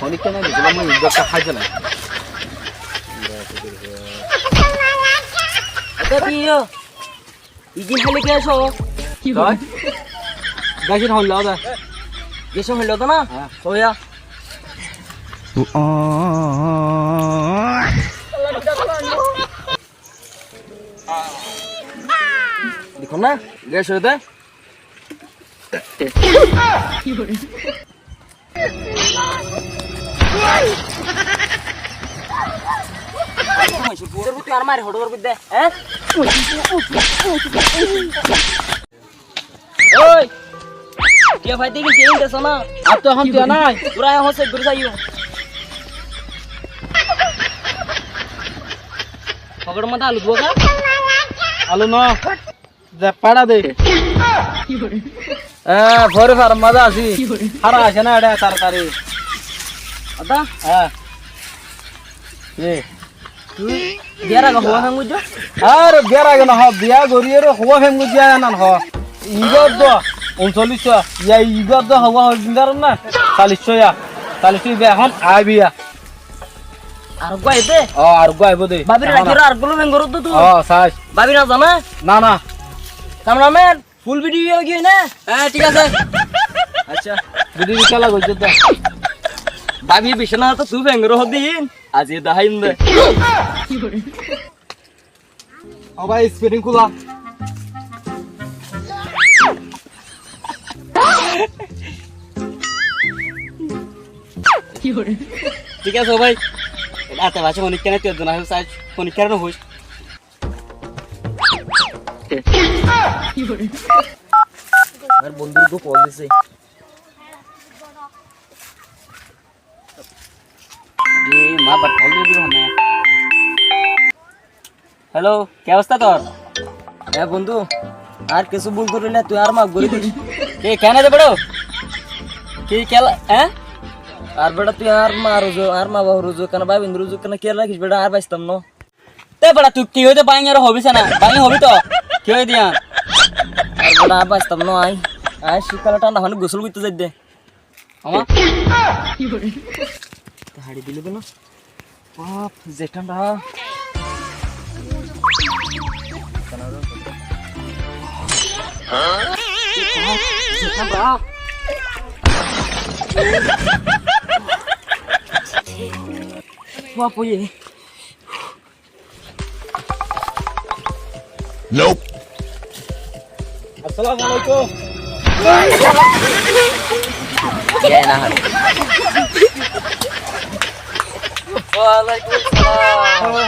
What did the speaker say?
অনেকটা না গেলাম আমি ইজ্জতটা খাইছে না আচ্ছা পিও ইগিন খালি কে আসো কি হয় গাছের হল দাও গেছো হইলো তো না সোয়া দেখো না গ্যাস হয়ে দে আর মারি হড় দে হ্যাঁ ওই কে ভাই দেখি জেইন দেছ না আর তো এখন তুই নাই তোরা হচ্ছে ঘুরে যাইও পকড় মত আলু দোগা আলো না যা পাড়া দে ভরে ফার মজা আছি হারা আছে না এটা তরকারি আদা হ্যাঁ এ তুই বিয়ার আগে হওয়া হাঙ্গু যা আর বিয়ার আগে না বিয়া গরিয়ের হওয়া ফেমগু দিয়া না হ ইগর দো 39 ইয়া ইগর দো হওয়া হইন্দার না 40 বিয়া এখন আই বিয়া আর গাইতে আর গাইবো দে বাবির রাখির আর গুলো মেঙ্গর তো তুই সাই বাবি না জানা না না ক্যামেরাম্যান ফুল ভিডিও কি না হ্যাঁ ঠিক আছে আচ্ছা ভিডিও খেলা কইছে তো বাবি বিছনা তো তুই মেঙ্গর হদিন আজ এ দাহাইন দে ও ভাই স্পিরিং খুলা ঠিক আছে ভাই আতে ভাষা অনেক কেন তুই জানা সাইজ অনেক কেন হইস আর বন্ধুর গো কল দিছে এ মা বাট কল দিয়ে দিব না হ্যালো কি অবস্থা তোর এ বন্ধু আর কিছু ভুল করলে তুই আর মা গলি দিস কে কেন দে বড় কি খেলা হ্যাঁ আর বেটা তুই আর মা রোজো আর মা বাবা রোজো কেন ভাই বিন্দু রোজো কেন কে রাখিস বেটা আর বাইস্তাম না তে বেটা তুই কি হইতে বাইং আর হবিস না বাইং হবি তো কি হই দিয়া আর বেটা আর বাইস্তাম না আই শীতকালে ঠান্ডা মানে গোসল করতে যাই দে আমা কি করে হাড়ি দিলে কেন বাপ যে ঠান্ডা ঠান্ডা What for you? Nope. Assalamualaikum. Ya nah. Waalaikumsalam.